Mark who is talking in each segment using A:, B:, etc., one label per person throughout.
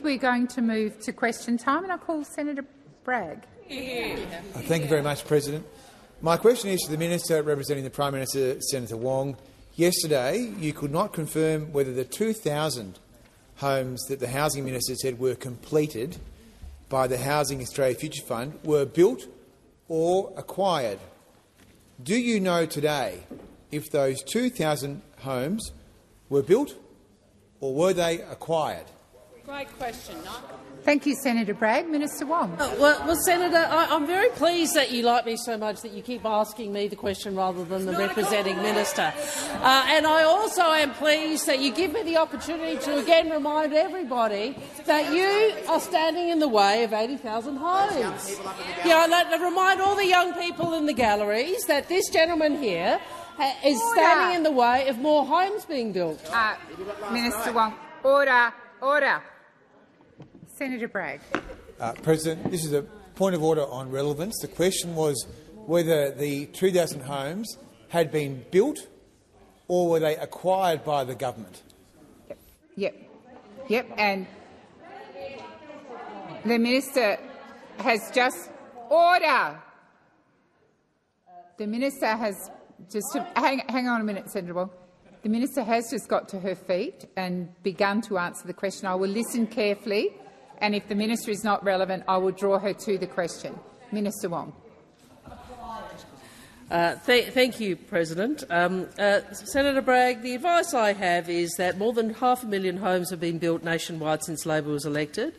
A: we're going to move to question time, and I call Senator Bragg.
B: Thank you very much, President. My question is to the Minister representing the Prime Minister, Senator Wong. Yesterday, you could not confirm whether the 2,000 homes that the Housing Minister said were completed by the Housing Australia Future Fund were built or acquired. Do you know today if those 2,000 homes were built or were they acquired?
C: Great question.
A: Thank you, Senator Bragg. Minister Wong.
C: Well, Senator, I'm very pleased that you like me so much that you keep asking me the question rather than the representing minister. And I also am pleased that you give me the opportunity to again remind everybody that you are standing in the way of 80,000 homes. I'd like to remind all the young people in the galleries that this gentleman here is standing in the way of more homes being built.
A: Minister Wong. Order. Order. Senator Bragg.
B: President, this is a point of order on relevance. The question was whether the 2,000 homes had been built or were they acquired by the government.
A: Yep. And the minister has just order. The minister has just hang on a minute, Senator Wong. The minister has just got to her feet and begun to answer the question. I will listen carefully. And if the minister is not relevant, I will draw her to the question. Minister Wong.
C: Thank you, President. Senator Bragg, the advice I have is that more than 500,000 homes have been built nationwide since Labor was elected.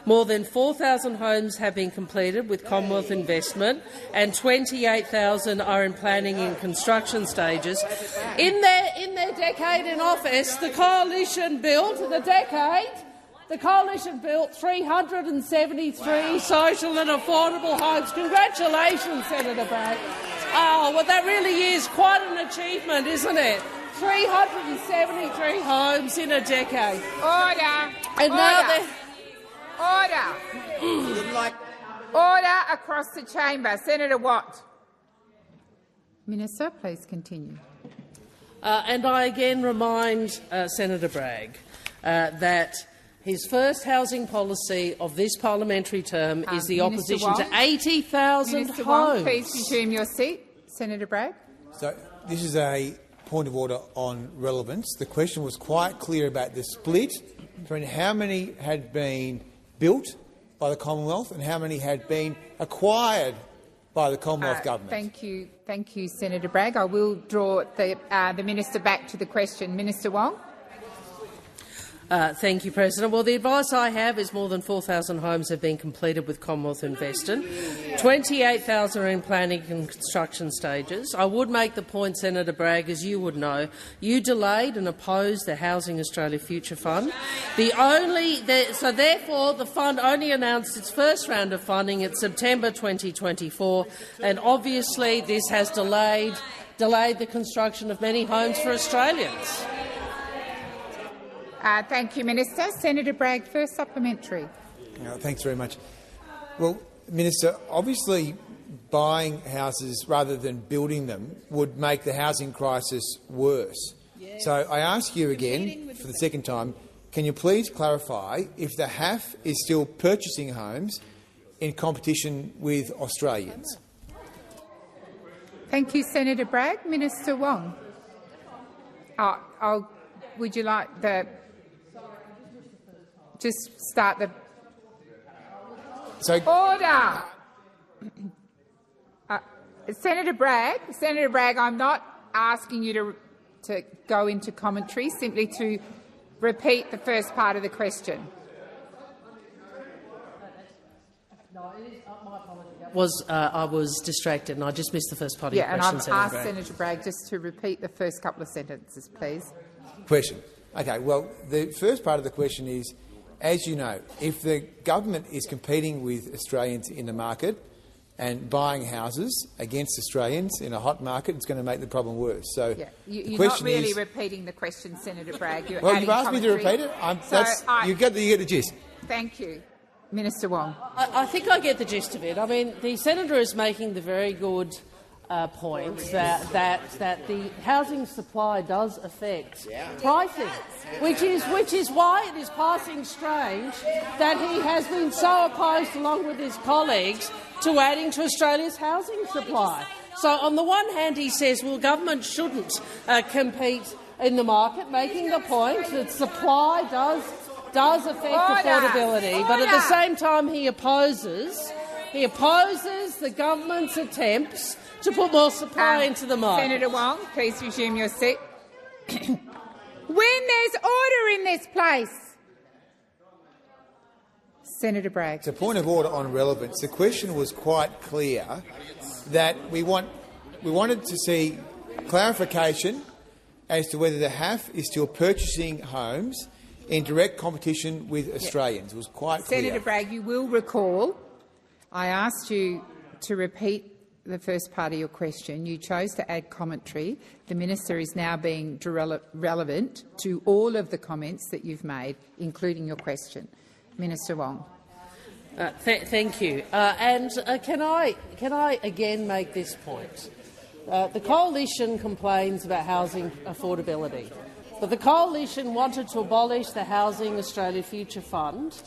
C: More than 4,000 homes have been completed with Commonwealth investment, and 28,000 are in planning and construction stages. In their decade in office, the coalition built 373 social and affordable homes. Congratulations, Senator Bragg. Oh, well, that really is quite an achievement, isn't it? 373 homes in a decade.
A: Order.
C: And now
A: Order across the chamber. Senator Watt. Minister, please continue.
C: And I again remind Senator Bragg that his first housing policy of this parliamentary term is the opposition to 80,000 homes.
A: Minister Wong, please resume your seat. Senator Bragg.
B: So this is a point of order on relevance. The question was quite clear about the split between how many had been built by the Commonwealth and how many had been acquired by the Commonwealth government.
A: Thank you, Senator Bragg. I will draw the minister back to the question. Minister Wong.
C: Thank you, President. Well, the advice I have is more than 4,000 homes have been completed with Commonwealth investment. 28,000 are in planning and construction stages. I would make the point, Senator Bragg, as you would know, you delayed and opposed the Housing Australia Future Fund. So therefore, the fund only announced its first round of funding in September 2024, and obviously this has delayed the construction of many homes for Australians.
A: Thank you, Minister. Senator Bragg, first supplementary.
B: Thanks very much. Well, Minister, obviously buying houses rather than building them would make the housing crisis worse. So I ask you again, for the second time, can you please clarify if the HAF is still purchasing homes in competition with Australians?
A: Thank you, Senator Bragg. Minister Wong. Would you like the... Just start the... Order! Senator Bragg, I'm not asking you to go into commentary, simply to repeat the first part of the question.
C: I was distracted and I just missed the first part of your question,
A: and I've asked Senator Bragg just to repeat the first couple of sentences, please.
B: Question. Okay, well, the first part of the question is, as you know, if the government is competing with Australians in the market and buying houses against Australians in a hot market, it's going to make the problem worse. So
A: you're not really repeating the question, Senator Bragg. You've
B: asked me to repeat it. You get the gist.
A: Thank you. Minister Wong.
C: I think I get the gist of it. I mean, the senator is making the very good point that the housing supply does affect pricing, which is why it is passing strange that he has been so opposed, along with his colleagues, to adding to Australia's housing supply. So on the one hand he says, well, government shouldn't compete in the market, making the point that supply does affect affordability, but at the same time he opposes the government's attempts to put more supply into the market.
A: Senator Wong, please resume your seat. When there's order in this place. Senator Bragg.
B: It's a point of order on relevance. The question was quite clear that we wanted to see clarification as to whether the HAF is still purchasing homes in direct competition with Australians. It was quite clear.
A: Senator Bragg, you will recall I asked you to repeat the first part of your question. You chose to add commentary. The minister is now being relevant to all of the comments that you've made, including your question. Minister Wong.
C: Thank you. Can I again make this point? The Coalition complains about housing affordability, but the Coalition wanted to abolish the Housing Australia Future Fund,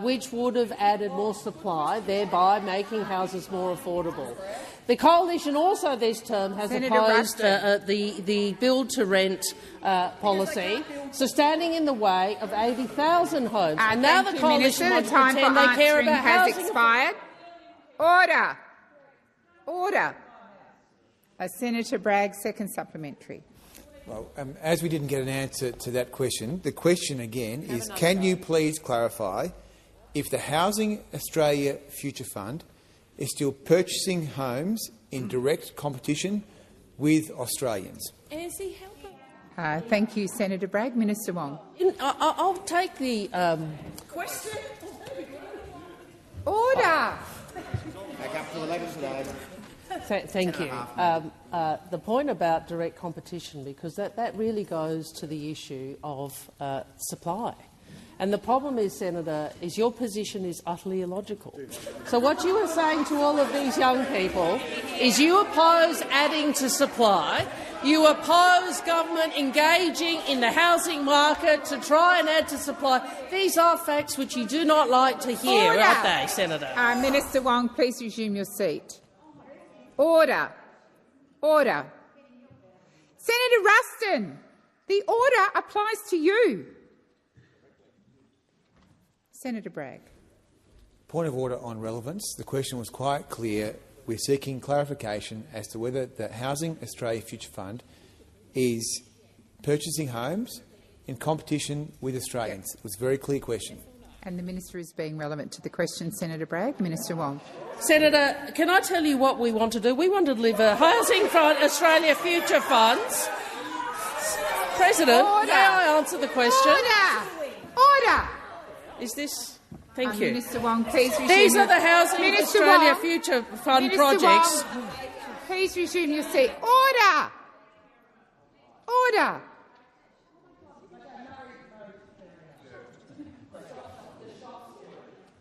C: which would have added more supply, thereby making houses more affordable. The Coalition also this term has opposed the build-to-rent policy, so standing in the way of 80,000 homes. And now the Coalition wants to pretend they care about housing.
A: Has expired. Order. Order. Senator Bragg, second supplementary.
B: Well, as we didn't get an answer to that question, the question again is, can you please clarify if the Housing Australia Future Fund is still purchasing homes in direct competition with Australians?
A: Thank you, Senator Bragg. Minister Wong.
C: I'll take the question.
A: Order.
D: Back up to the legislator.
C: Thank you. The point about direct competition, because that really goes to the issue of supply. And the problem is, Senator, is your position is utterly illogical. So what you are saying to all of these young people is you oppose adding to supply, you oppose government engaging in the housing market to try and add to supply. These are facts which you do not like to hear,
A: Order.
C: aren't they, Senator?
A: Minister Wong, please resume your seat. Order. Order. Senator Ruston, the order applies to you. Senator Bragg.
B: Point of order on relevance. The question was quite clear. We're seeking clarification as to whether the Housing Australia Future Fund is purchasing homes in competition with Australians. It was a very clear question.
A: And the minister is being relevant to the question. Senator Bragg. Minister Wong.
C: Senator, can I tell you what we want to do? We want to deliver Housing Australia Future Funds. President,
A: Order.
C: may I answer the question?
A: Order. Order.
C: Is this? Thank you.
A: Minister Wong, please resume.
C: These are the Housing
A: Minister
C: Australia
A: Wong.
C: Future Fund
A: Minister
C: projects.
A: Wong, please resume your seat. Order. Order.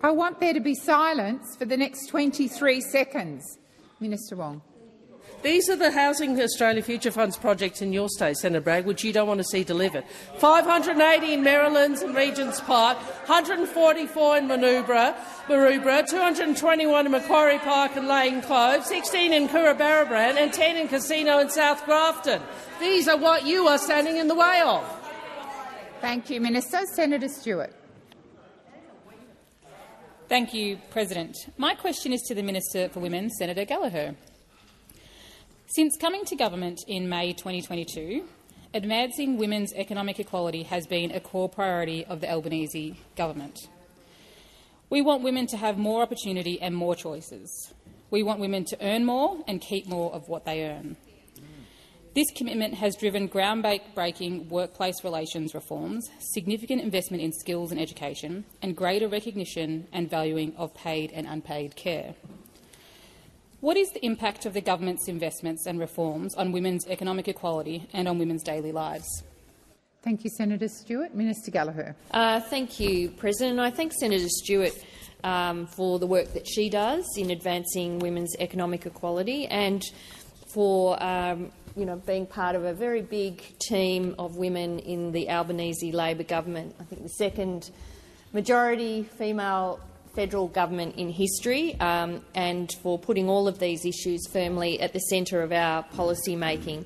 A: I want there to be silence for the next 23 seconds. Minister Wong.
C: These are the Housing Australia Future Funds projects in your state, Senator Bragg, which you don't want to see delivered. 580 in Merrylands and Regents Park, 144 in Maroubra, 221 in Macquarie Park and Lane Cove, 16 in Coonabarabran and 10 in Casino and South Grafton. These are what you are standing in the way of.
A: Thank you, Minister. Senator Stewart.
E: Thank you, President. My question is to the Minister for Women, Senator Gallagher. Since coming to government in May 2022, advancing women's economic equality has been a core priority of the Albanese government. We want women to have more opportunity and more choices. We want women to earn more and keep more of what they earn. This commitment has driven groundbreaking workplace relations reforms, significant investment in skills and education, and greater recognition and valuing of paid and unpaid care. What is the impact of the government's investments and reforms on women's economic equality and on women's daily lives?
A: Thank you, Senator Stewart. Minister Gallagher.
F: Thank you, President. I thank Senator Stewart for the work that she does in advancing women's economic equality and for being part of a very big team of women in the Albanese Labor government. I think the second majority female federal government in history, and for putting all of these issues firmly at the centre of our policy making.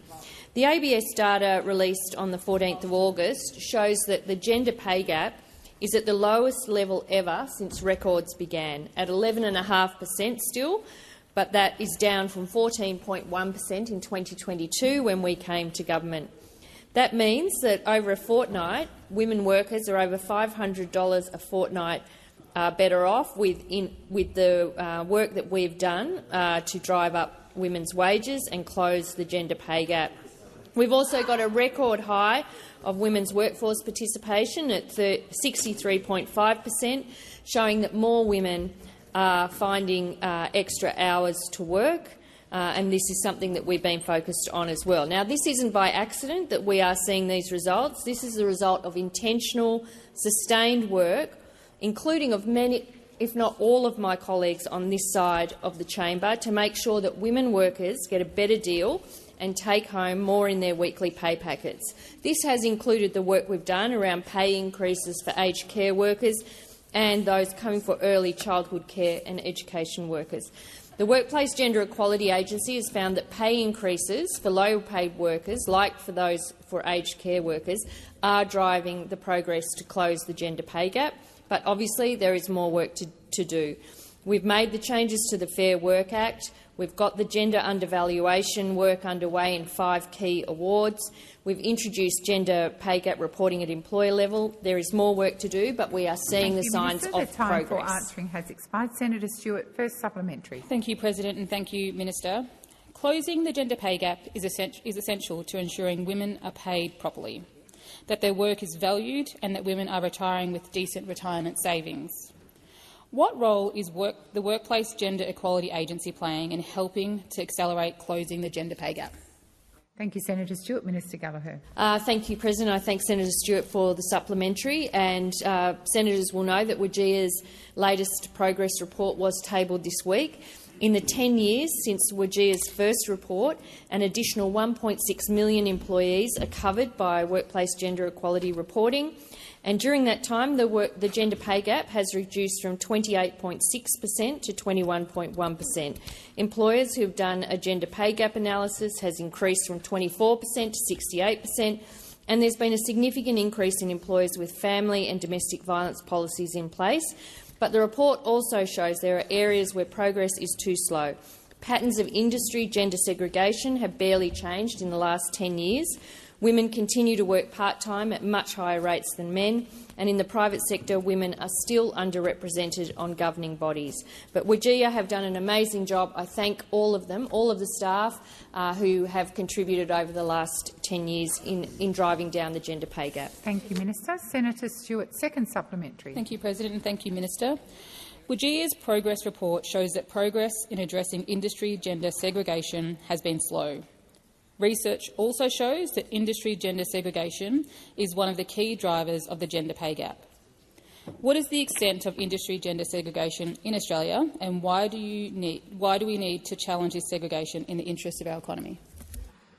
F: The ABS data released on the 14th of August shows that the gender pay gap is at the lowest level ever since records began, at 11.5% still, but that is down from 14.1% in 2022 when we came to government. That means that over a fortnight, women workers are over $500 a fortnight better off with the work that we've done to drive up women's wages and close the gender pay gap. We've also got a record high of women's workforce participation at 63.5%, showing that more women are finding extra hours to work, and this is something that we've been focused on as well. Now, this isn't by accident that we are seeing these results. This is the result of intentional, sustained work, including of many, if not all, of my colleagues on this side of the chamber, to make sure that women workers get a better deal and take home more in their weekly pay packets. This has included the work we've done around pay increases for aged care workers and those coming for early childhood care and education workers. The Workplace Gender Equality Agency has found that pay increases for low-paid workers, like for those for aged care workers, are driving the progress to close the gender pay gap, but obviously there is more work to do. We've made the changes to the Fair Work Act. We've got the gender undervaluation work underway in 5 key awards. We've introduced gender pay gap reporting at employer level. There is more work to do, but we are seeing the signs of progress.
A: The time for answering has expired. Senator Stewart, first supplementary.
E: Thank you, President, and thank you, Minister. Closing the gender pay gap is essential to ensuring women are paid properly, that their work is valued and that women are retiring with decent retirement savings. What role is the Workplace Gender Equality Agency playing in helping to accelerate closing the gender pay gap?
A: Thank you, Senator Stewart. Minister Gallagher.
F: Thank you, President. I thank Senator Stewart for the supplementary. And senators will know that WGEA's latest progress report was tabled this week. In the 10 years since WGEA's first report, an additional 1.6 million employees are covered by workplace gender equality reporting. And during that time, the gender pay gap has reduced from 28.6% to 21.1%. Employers who have done a gender pay gap analysis has increased from 24% to 68%, and there's been a significant increase in employers with family and domestic violence policies in place. But the report also shows there are areas where progress is too slow. Patterns of industry gender segregation have barely changed in the last 10 years. Women continue to work part-time at much higher rates than men, and in the private sector, women are still underrepresented on governing bodies. But WGEA have done an amazing job. I thank all of them, all of the staff who have contributed over the last 10 years in driving down the gender pay gap.
A: Thank you, Minister. Senator Stewart, second supplementary.
E: Thank you, President, and thank you, Minister. WGEA's progress report shows that progress in addressing industry gender segregation has been slow. Research also shows that industry gender segregation is one of the key drivers of the gender pay gap. What is the extent of industry gender segregation in Australia, and why do we need to challenge this segregation in the interest of our economy?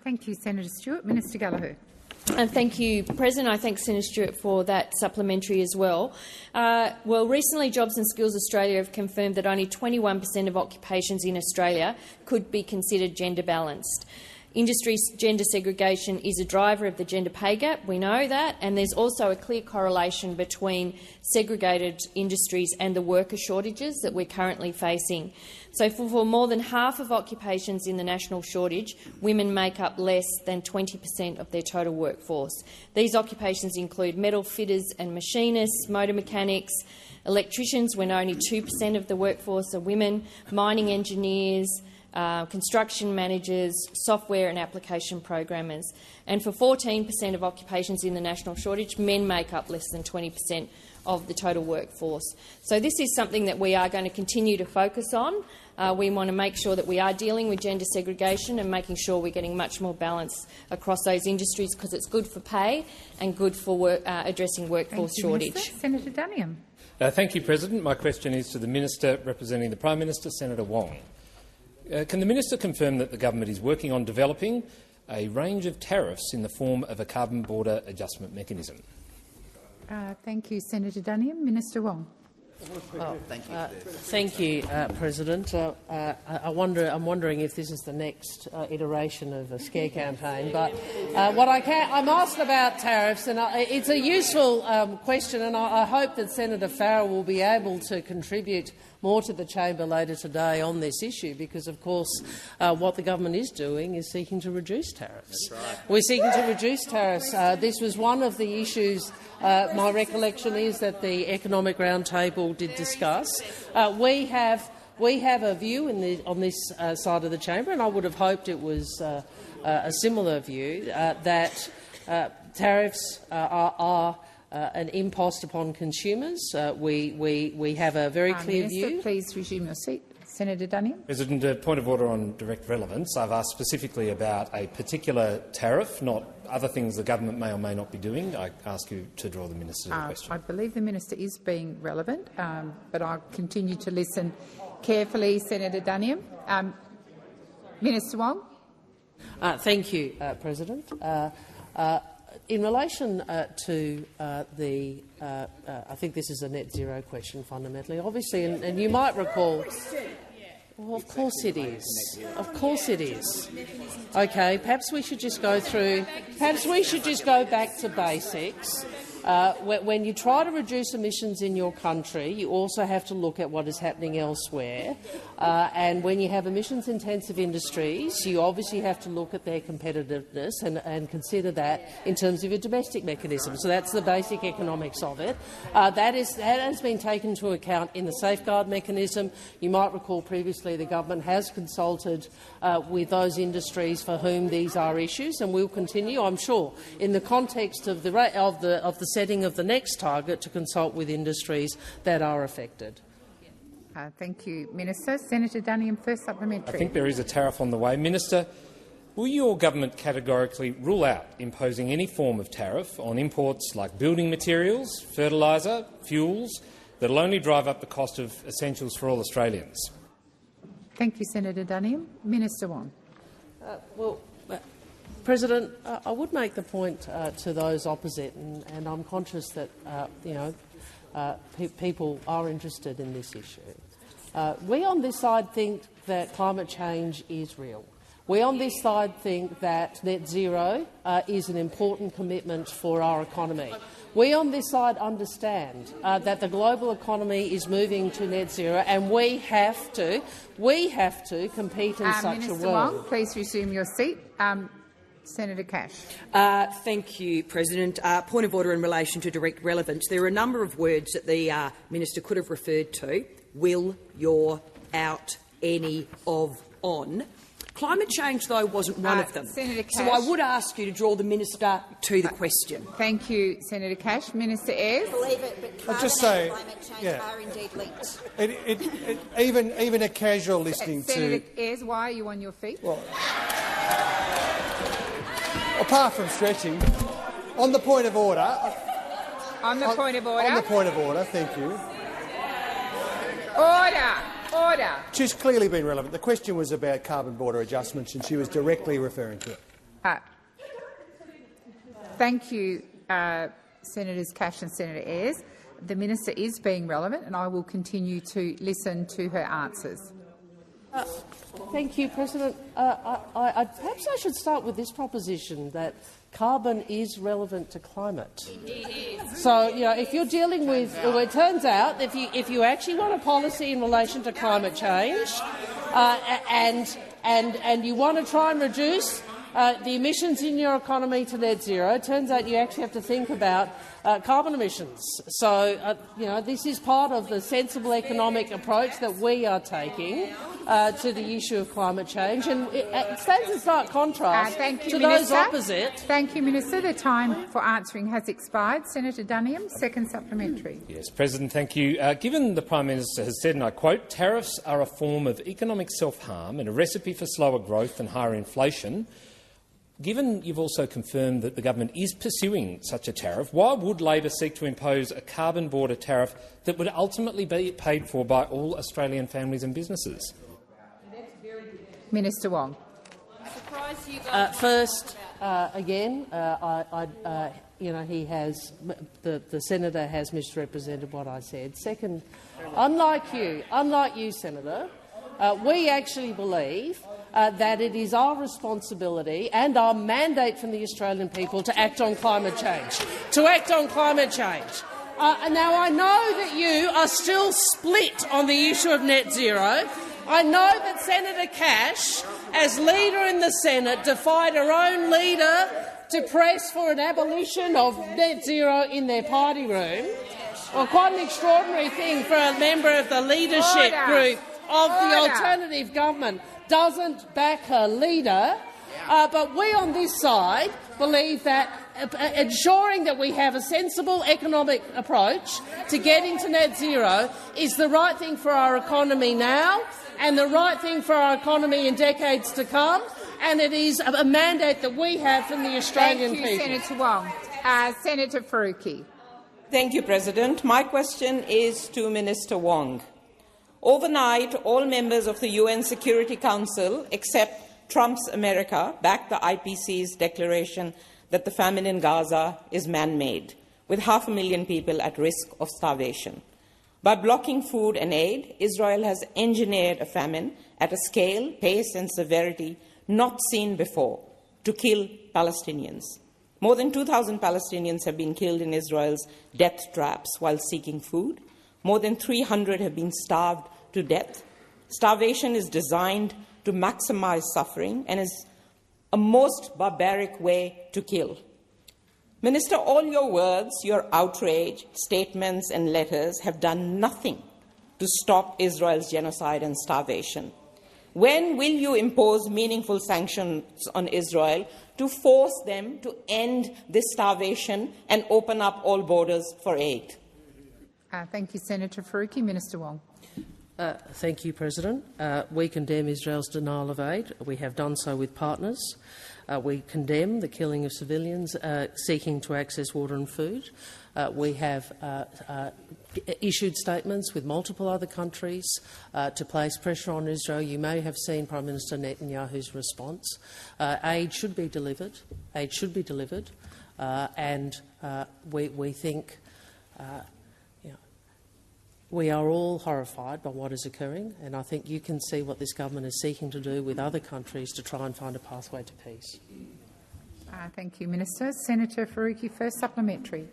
A: Thank you, Senator Stewart. Minister Gallagher.
F: Thank you, President. I thank Senator Stewart for that supplementary as well. Recently Jobs and Skills Australia have confirmed that only 21% of occupations in Australia could be considered gender balanced. Industry gender segregation is a driver of the gender pay gap, we know that, and there's also a clear correlation between segregated industries and the worker shortages that we're currently facing. So for more than half of occupations in the national shortage, women make up less than 20% of their total workforce. These occupations include metal fitters and machinists, motor mechanics, electricians, when only 2% of the workforce are women, mining engineers, construction managers, software and application programmers. And for 14% of occupations in the national shortage, men make up less than 20% of the total workforce. So this is something that we are going to continue to focus on. We want to make sure that we are dealing with gender segregation and making sure we're getting much more balance across those industries, because it's good for pay and good for addressing workforce shortage.
A: Minister. Senator Duniam.
G: Thank you, President. My question is to the Minister representing the Prime Minister, Senator Wong. Can the minister confirm that the government is working on developing a range of tariffs in the form of a carbon border adjustment mechanism?
A: Thank you, Senator Duniam. Minister Wong.
C: Thank you, President. I'm wondering if this is the next iteration of a scare campaign. But I'm asked about tariffs, and it's a useful question, and I hope that Senator Farrell will be able to contribute more to the chamber later today on this issue, because, of course, what the government is doing is seeking to reduce tariffs. That's right. We're seeking to reduce tariffs. This was one of the issues. My recollection is that the Economic Roundtable did discuss. We have a view on this side of the chamber, and I would have hoped it was a similar view, that tariffs are an impost upon consumers. We have a very clear
A: Minister,
C: view.
A: please resume your seat. Senator Duniam.
G: President, a point of order on direct relevance. I've asked specifically about a particular tariff, not other things the government may or may not be doing. I ask you to draw the minister to the question.
A: I believe the minister is being relevant, but I'll continue to listen carefully. Senator Duniam. Minister Wong.
C: Thank you, President. In relation to I think this is a net zero question fundamentally, obviously, and you might recall. Well, of course it is. Of course it is. Okay, perhaps we should just go through. Perhaps we should just go back to basics. When you try to reduce emissions in your country, you also have to look at what is happening elsewhere. And when you have emissions-intensive industries, you obviously have to look at their competitiveness and consider that in terms of your domestic mechanism. So that's the basic economics of it. That has been taken into account in the safeguard mechanism. You might recall previously the government has consulted with those industries for whom these are issues, and will continue, I'm sure, in the context of the setting of the next target, to consult with industries that are affected.
A: Thank you, Minister. Senator Duniam, first supplementary.
G: I think there is a tariff on the way. Minister, will your government categorically rule out imposing any form of tariff on imports like building materials, fertiliser, fuels, that will only drive up the cost of essentials for all Australians?
A: Thank you, Senator Duniam. Minister Wong.
C: President, I would make the point to those opposite, and I'm conscious that people are interested in this issue. We on this side think that climate change is real. We on this side think that net zero is an important commitment for our economy. We on this side understand that the global economy is moving to net zero, and we have to compete in such
A: Minister
C: a world.
A: Wong, please resume your seat. Senator Cash.
H: Thank you, President. Point of order in relation to direct relevance. There are a number of words that the minister could have referred to: will, your, out, any, of, on. Climate change, though, wasn't one of them.
A: Senator Cash.
H: So I would ask you to draw the minister to the question.
A: Thank you, Senator Cash. Minister Ayres.
I: Believe it, but carbon and climate change are indeed linked.
J: Even a casual listening
A: Senator Ayres, why are you on your feet?
J: Well, apart from stretching, on the point of order.
A: On the point of order.
J: On the point of order, thank you.
A: Order. Order.
J: She's clearly been relevant. The question was about carbon border adjustments, and she was directly referring to it.
A: Thank you, Senators Cash and Senator Ayres. The minister is being relevant, and I will continue to listen to her answers.
C: Thank you, President. Perhaps I should start with this proposition that carbon is relevant to climate. So, if you're dealing with, it turns out if you actually want a policy in relation to climate change, and you want to try and reduce the emissions in your economy to net zero, it turns out you actually have to think about carbon emissions. So, this is part of the sensible economic approach that we are taking to the issue of climate change, and it stands in stark contrast to those opposite.
A: Thank you, Minister. The time for answering has expired. Senator Duniam, second supplementary.
G: Yes, President, thank you. Given the Prime Minister has said, and I quote, "Tariffs are a form of economic self-harm and a recipe for slower growth and higher inflation," given you've also confirmed that the government is pursuing such a tariff, why would Labor seek to impose a carbon border tariff that would ultimately be paid for by all Australian families and businesses?
A: Minister Wong.
C: First, again, he has the senator has misrepresented what I said. Second, unlike you, Senator, we actually believe that it is our responsibility and our mandate from the Australian people to act on climate change. Now, I know that you are still split on the issue of net zero. I know that Senator Cash, as leader in the Senate, defied her own leader to press for an abolition of net zero in their party room. Well, quite an extraordinary thing for a member of the leadership group of the alternative government doesn't back her leader. But we on this side believe that ensuring that we have a sensible economic approach to getting to net zero is the right thing for our economy now and the right thing for our economy in decades to come, and it is a mandate that we have from the Australian people.
A: Thank you, Senator Wong. Senator Faruqi.
K: Thank you, President. My question is to Minister Wong. Overnight, all members of the UN Security Council, except Trump's America, backed the IPC's declaration that the famine in Gaza is man-made, with 500,000 people at risk of starvation. By blocking food and aid, Israel has engineered a famine at a scale, pace and severity not seen before to kill Palestinians. More than 2,000 Palestinians have been killed in Israel's death traps while seeking food. More than 300 have been starved to death. Starvation is designed to maximize suffering and is a most barbaric way to kill. Minister, all your words, your outrage, statements and letters have done nothing to stop Israel's genocide and starvation. When will you impose meaningful sanctions on Israel to force them to end this starvation and open up all borders for aid?
A: Thank you, Senator Faruqi. Minister Wong.
C: Thank you, President. We condemn Israel's denial of aid. We have done so with partners. We condemn the killing of civilians seeking to access water and food. We have issued statements with multiple other countries to place pressure on Israel. You may have seen Prime Minister Netanyahu's response. Aid should be delivered. Aid should be delivered. And we think we are all horrified by what is occurring, and I think you can see what this government is seeking to do with other countries to try and find a pathway to peace.
A: Thank you, Minister. Senator Faruqi, first supplementary.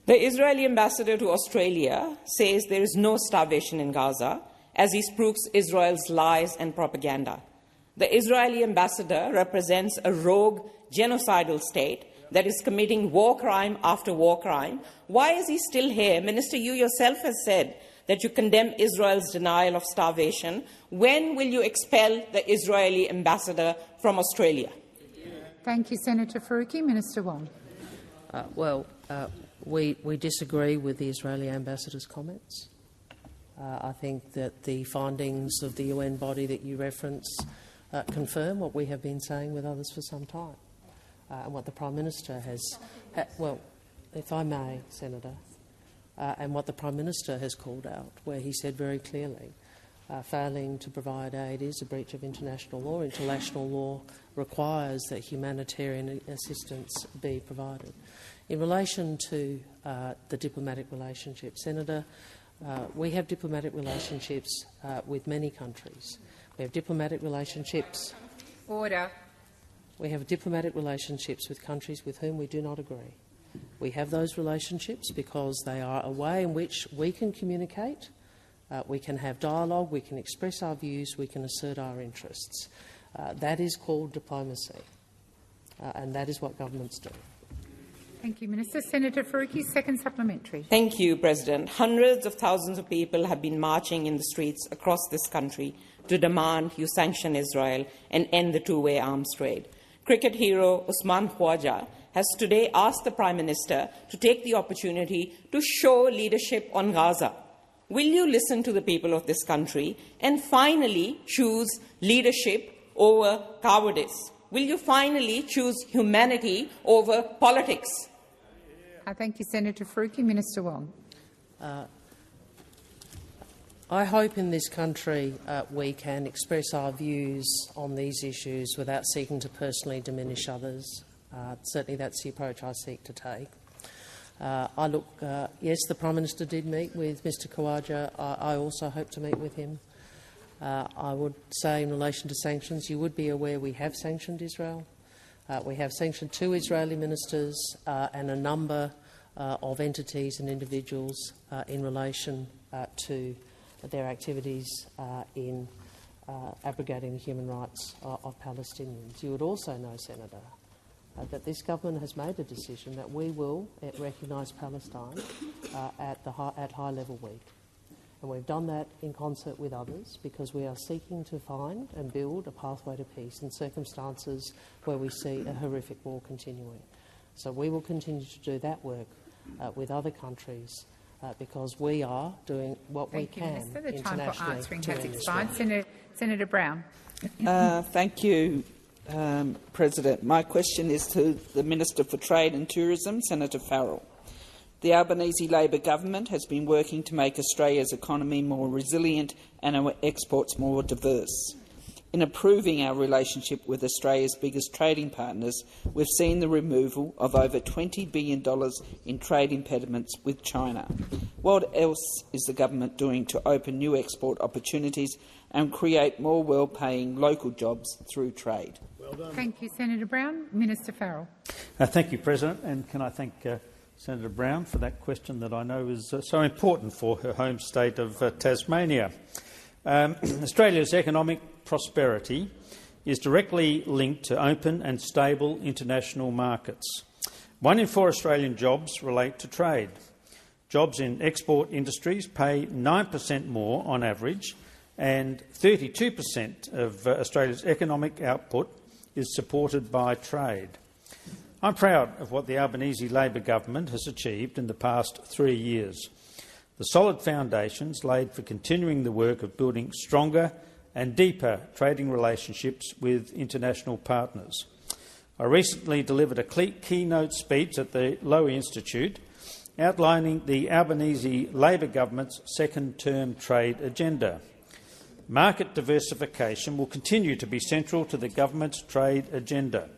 K: The Israeli ambassador to Australia says there is no starvation in Gaza as he spooks Israel's lies and propaganda. The Israeli ambassador represents a rogue, genocidal state that is committing war crime after war crime. Why is he still here? Minister, you yourself have said that you condemn Israel's denial of starvation. When will you expel the Israeli ambassador from Australia?
A: Thank you, Senator Faruqi. Minister Wong.
C: We disagree with the Israeli ambassador's comments. I think that the findings of the UN body that you reference confirm what we have been saying with others for some time. And what the Prime Minister has, if I may, Senator, and what the Prime Minister has called out, where he said very clearly, failing to provide aid is a breach of international law. International law requires that humanitarian assistance be provided. In relation to the diplomatic relationship, Senator, we have diplomatic relationships with many countries. We have diplomatic relationships.
A: Order.
C: We have diplomatic relationships with countries with whom we do not agree. We have those relationships because they are a way in which we can communicate, we can have dialogue, we can express our views, we can assert our interests. That is called diplomacy, and that is what governments do.
A: Thank you, Minister. Senator Faruqi, second supplementary.
K: Thank you, President. Hundreds of thousands of people have been marching in the streets across this country to demand you sanction Israel and end the two-way arms trade. Cricket hero Usman Khawaja has today asked the Prime Minister to take the opportunity to show leadership on Gaza. Will you listen to the people of this country and finally choose leadership over cowardice? Will you finally choose humanity over politics?
A: Thank you, Senator Faruqi. Minister Wong.
C: I hope in this country we can express our views on these issues without seeking to personally diminish others. Certainly that's the approach I seek to take. Yes, the Prime Minister did meet with Mr Khawaja. I also hope to meet with him. I would say in relation to sanctions, you would be aware we have sanctioned Israel. We have sanctioned 2 Israeli ministers and a number of entities and individuals in relation to their activities in abrogating the human rights of Palestinians. You would also know, Senator, that this government has made a decision that we will recognise Palestine at High-Level Week. And we've done that in concert with others because we are seeking to find and build a pathway to peace in circumstances where we see a horrific war continuing. So we will continue to do that work with other countries because we are doing what we can internationally.
A: The time for answering has expired. Senator Brown.
K: Thank you, President. My question is to the Minister for Trade and Tourism, Senator Farrell. The Albanese Labor government has been working to make Australia's economy more resilient and our exports more diverse. In improving our relationship with Australia's biggest trading partners, we've seen the removal of over $20 billion in trade impediments with China. What else is the government doing to open new export opportunities and create more well-paying local jobs through trade?
A: Well done. Thank you, Senator Brown. Minister Farrell.
I: Thank you, President, and can I thank Senator Brown for that question that I know is so important for her home state of Tasmania. Australia's economic prosperity is directly linked to open and stable international markets. 1 in 4 Australian jobs relate to trade. Jobs in export industries pay 9% more on average, and 32% of Australia's economic output is supported by trade. I'm proud of what the Albanese Labor government has achieved in the past 3 years. The solid foundations laid for continuing the work of building stronger and deeper trading relationships with international partners. I recently delivered a keynote speech at the Lowy Institute outlining the Albanese Labor government's second-term trade agenda. Market diversification will continue to be central to the government's trade agenda.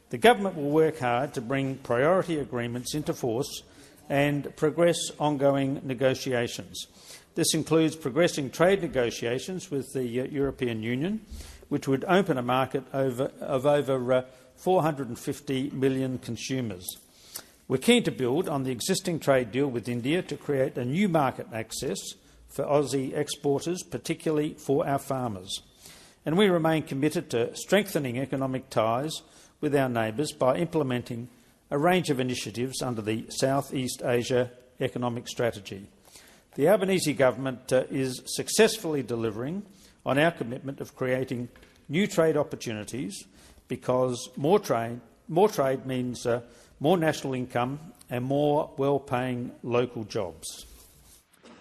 I: The government will work hard to bring priority agreements into force and progress ongoing negotiations. This includes progressing trade negotiations with the European Union, which would open a market of over 450 million consumers. We're keen to build on the existing trade deal with India to create a new market access for Aussie exporters, particularly for our farmers. And we remain committed to strengthening economic ties with our neighbours by implementing a range of initiatives under the South East Asia Economic Strategy. The Albanese government is successfully delivering on our commitment of creating new trade opportunities because more trade means more national income and more well-paying local jobs.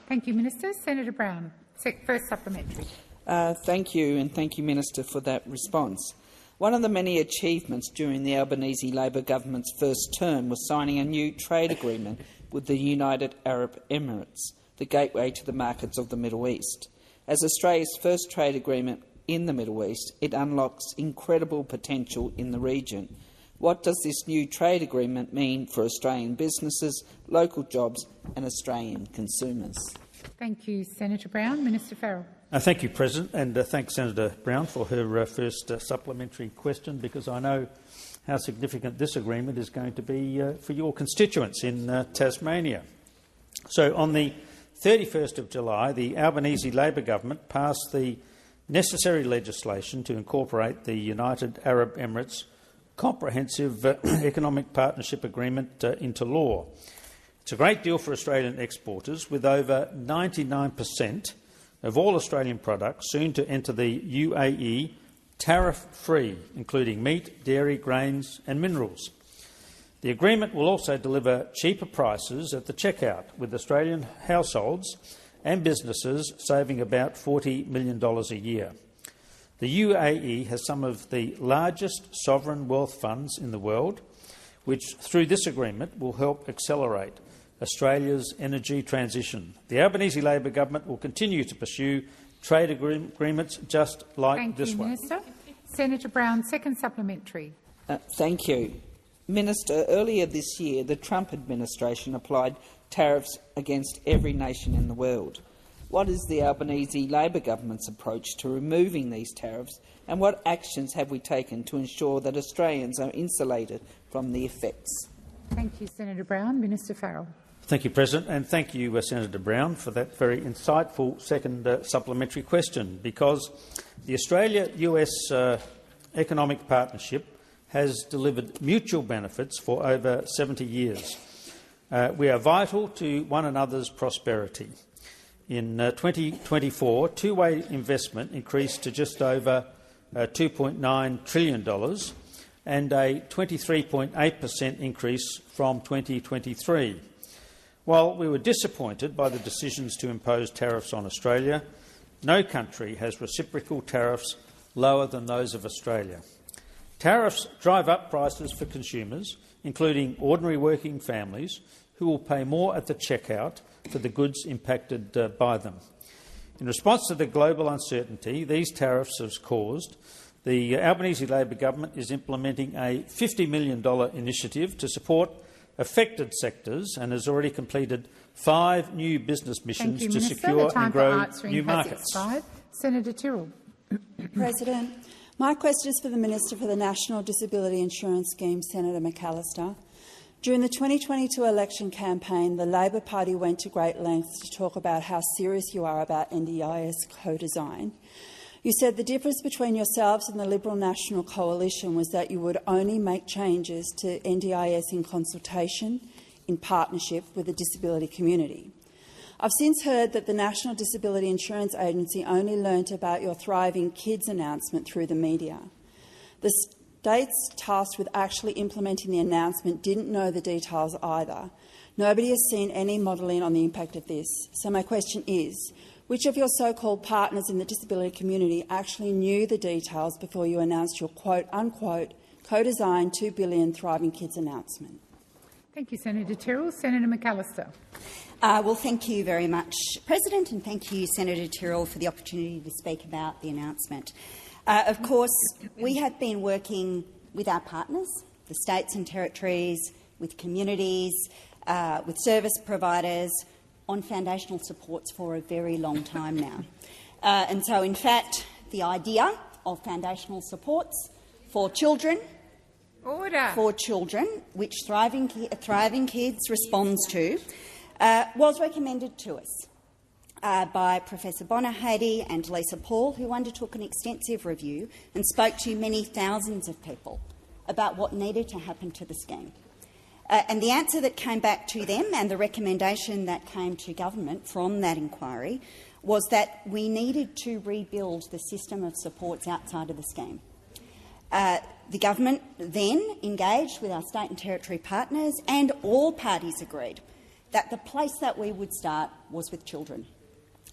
A: Thank you, Minister. Senator Brown, first supplementary.
K: Thank you, and thank you, Minister, for that response. One of the many achievements during the Albanese Labor government's first term was signing a new trade agreement with the United Arab Emirates, the gateway to the markets of the Middle East. As Australia's first trade agreement in the Middle East, it unlocks incredible potential in the region. What does this new trade agreement mean for Australian businesses, local jobs and Australian consumers?
A: Thank you, Senator Brown. Minister Farrell.
I: Thank you, President, and thanks Senator Brown for her first supplementary question, because I know how significant this agreement is going to be for your constituents in Tasmania. So on the 31st of July, the Albanese Labor government passed the necessary legislation to incorporate the United Arab Emirates Comprehensive Economic Partnership Agreement into law. It's a great deal for Australian exporters, with over 99% of all Australian products soon to enter the UAE tariff-free, including meat, dairy, grains and minerals. The agreement will also deliver cheaper prices at the checkout, with Australian households and businesses saving about $40 million a year. The UAE has some of the largest sovereign wealth funds in the world, which through this agreement will help accelerate Australia's energy transition. The Albanese Labor government will continue to pursue trade agreements just like this one.
A: Thank you, Minister. Senator Brown, second supplementary.
K: Thank you. Minister, earlier this year, the Trump administration applied tariffs against every nation in the world. What is the Albanese Labor government's approach to removing these tariffs, and what actions have we taken to ensure that Australians are insulated from the effects?
A: Thank you, Senator Brown. Minister Farrell.
I: Thank you, President, and thank you, Senator Brown, for that very insightful second supplementary question, because the Australia-US economic partnership has delivered mutual benefits for over 70 years. We are vital to one another's prosperity. In 2024, two-way investment increased to just over $2.9 trillion and a 23.8% increase from 2023. While we were disappointed by the decisions to impose tariffs on Australia, no country has reciprocal tariffs lower than those of Australia. Tariffs drive up prices for consumers, including ordinary working families, who will pay more at the checkout for the goods impacted by them. In response to the global uncertainty these tariffs have caused, the Albanese Labor government is implementing a $50 million initiative to support affected sectors and has already completed 5 new business missions to secure and grow new markets.
A: Senator Tyrrell.
L: President, my question is for the Minister for the National Disability Insurance Scheme, Senator McAllister. During the 2022 election campaign, the Labor Party went to great lengths to talk about how serious you are about NDIS co-design. You said the difference between yourselves and the Liberal National Coalition was that you would only make changes to NDIS in consultation, in partnership with the disability community. I've since heard that the National Disability Insurance Agency only learnt about your Thriving Kids announcement through the media. The states tasked with actually implementing the announcement didn't know the details either. Nobody has seen any modelling on the impact of this. So my question is, which of your so-called partners in the disability community actually knew the details before you announced your quote-unquote co-designed $2 billion Thriving Kids announcement?
A: Thank you, Senator Tyrrell. Senator McAllister.
M: Well, thank you very much, President, and thank you, Senator Tyrrell, for the opportunity to speak about the announcement. Of course, we have been working with our partners, the states and territories, with communities, with service providers, on foundational supports for a very long time now. And so, in fact, the idea of foundational supports for children, which Thriving Kids responds to, was recommended to us by Professor Bonner Hady and Lisa Paul, who undertook an extensive review and spoke to many thousands of people about what needed to happen to the scheme. And the answer that came back to them and the recommendation that came to government from that inquiry was that we needed to rebuild the system of supports outside of the scheme. The government then engaged with our state and territory partners, and all parties agreed that the place that we would start was with children,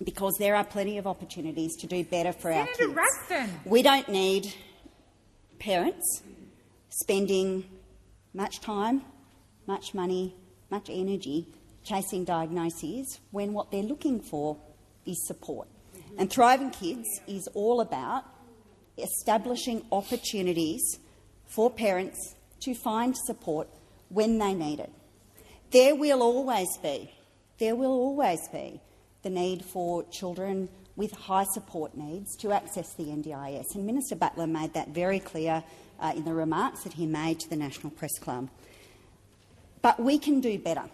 M: because there are plenty of opportunities to do better for our kids.
A: Ruston.
M: We don't need parents spending much time, much money, much energy chasing diagnoses when what they're looking for is support. And Thriving Kids is all about establishing opportunities for parents to find support when they need it. There will always be the need for children with high support needs to access the NDIS, and Minister Butler made that very clear in the remarks that he made to the National Press Club. But we can do better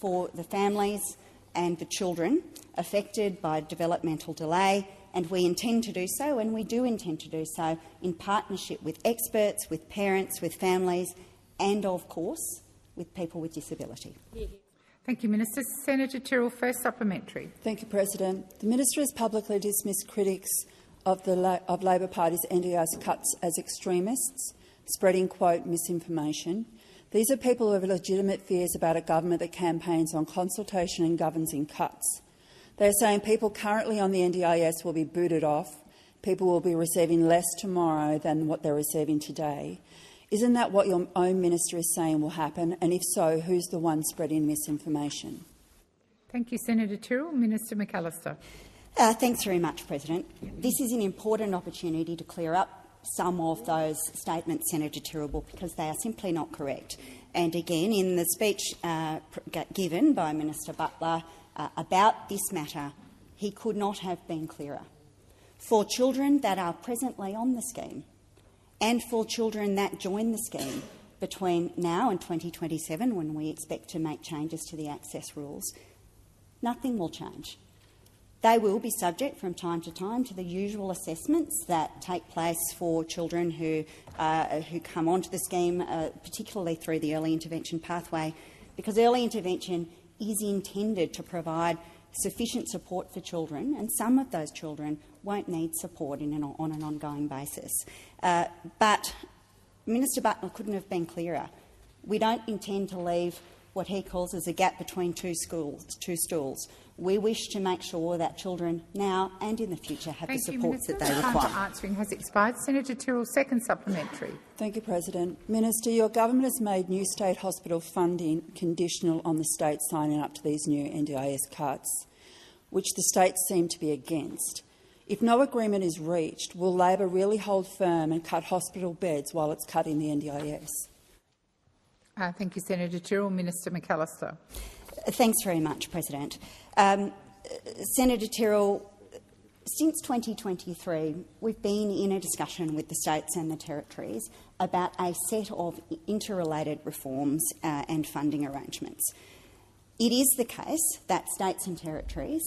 M: for the families and the children affected by developmental delay, and we intend to do so, and we do intend to do so in partnership with experts, with parents, with families, and, of course, with people with disability.
A: Thank you, Minister. Senator Tyrrell, first supplementary.
L: Thank you, President. The Minister has publicly dismissed critics of Labor Party's NDIS cuts as extremists, spreading, quote, misinformation. These are people who have legitimate fears about a government that campaigns on consultation and governs in cuts. They are saying people currently on the NDIS will be booted off, people will be receiving less tomorrow than what they're receiving today. Isn't that what your own minister is saying will happen? And if so, who's the one spreading misinformation?
A: Thank you, Senator Tyrrell. Minister McAllister.
M: Thanks very much, President. This is an important opportunity to clear up some of those statements, Senator Tyrrell, because they are simply not correct. And again, in the speech given by Minister Butler about this matter, he could not have been clearer. For children that are presently on the scheme and for children that join the scheme between now and 2027, when we expect to make changes to the access rules, nothing will change. They will be subject from time to time to the usual assessments that take place for children who come onto the scheme, particularly through the early intervention pathway, because early intervention is intended to provide sufficient support for children, and some of those children won't need support on an ongoing basis. But Minister Butler couldn't have been clearer. We don't intend to leave what he calls as a gap between two stools. We wish to make sure that children now and in the future have the supports that they require.
A: Time for answering has expired. Senator Tyrrell, second supplementary.
L: Thank you, President. Minister, your government has made new state hospital funding conditional on the states signing up to these new NDIS cuts, which the states seem to be against. If no agreement is reached, will Labor really hold firm and cut hospital beds while it's cutting the NDIS?
A: Thank you, Senator Tyrrell. Minister McAllister.
M: Thanks very much, President. Senator Tyrrell, since 2023, we've been in a discussion with the states and the territories about a set of interrelated reforms and funding arrangements. It is the case that states and territories